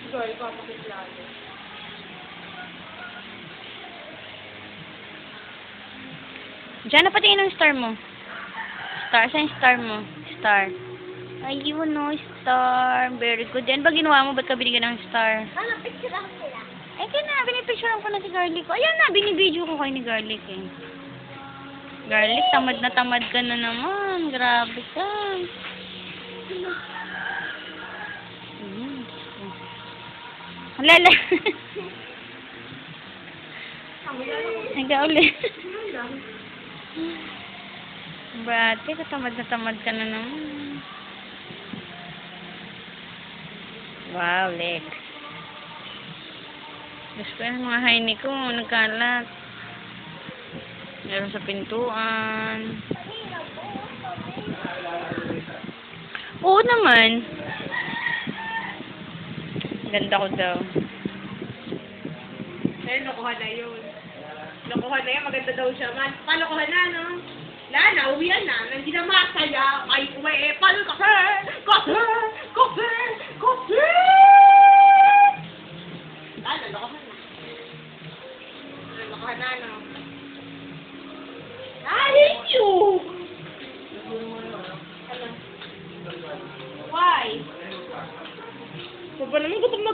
Sorry, papakitlalo. Diyan na patingin ang star mo. Star. Saan yung star mo? Star. Ayun, no, star. Very good. Yan ba ginawa mo? Ba't ka binigyan ng star? Ano, picture ako sila. Eh, kaya na, binipicturean ko na si Garlic ko. Ayan na, binibideo ko kayo ni Garlic eh. Garlic, tamad ka na naman. Grabe ka. Halala. Hanggang ulit. Brate, tamad ka na naman. Wow, Lex. Gusto ko yung mga haini ko, nagkalat. Meron sa pintuan. Oo naman. Ganda ko daw. Eh, nakuha na yun. Nakuha na yun, maganda daw siya. Palokohan na, no? Lana, uwian na. Nandito na masaya. Ay, uwi. Paano kasi? Lana, nakuha na. Nakuha na, no? I hate you! Why? Baba naman, gutom na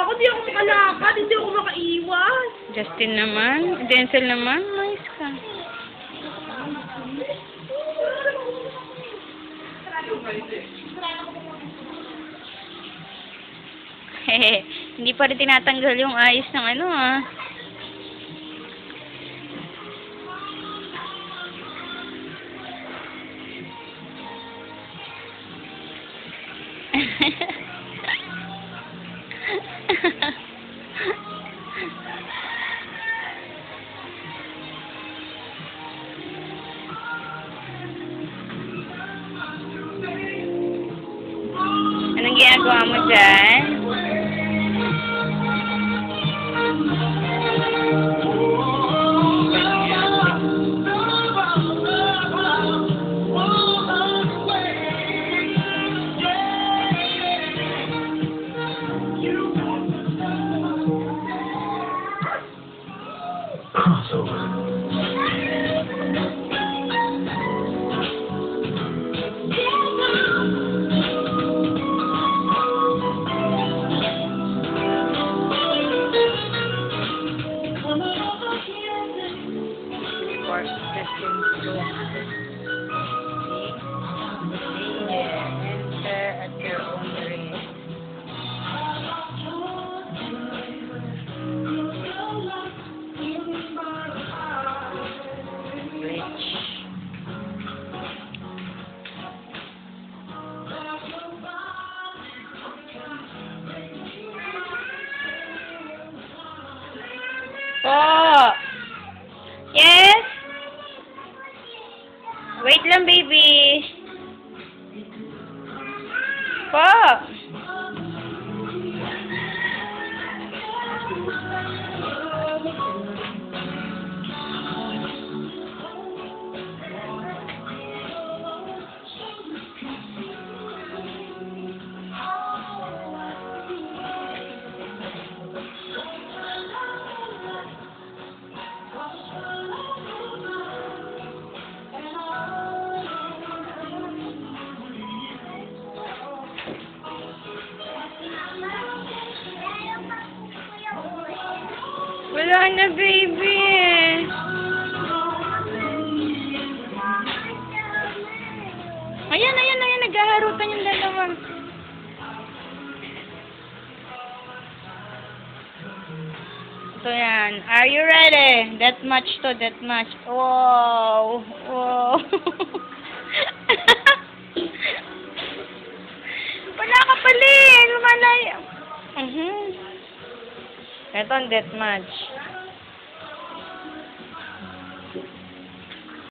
ako. Hindi ako makalakad. Hindi ako makaiwas. Justin naman. Denzel naman. Nice ka. Hehe. Hindi pa rin tinatanggal yung ayos ng ano ah. Anong ginagawa mo dyan? Enter at your own risk. Po! Yes? Wait lang, baby. Po! Wala na, baby. Ayan. Naghaharutan yung dalawa. Ito yan. Are you ready? That much. Wow. Wala ka pala eh. Lumalaya. Ito ang that much.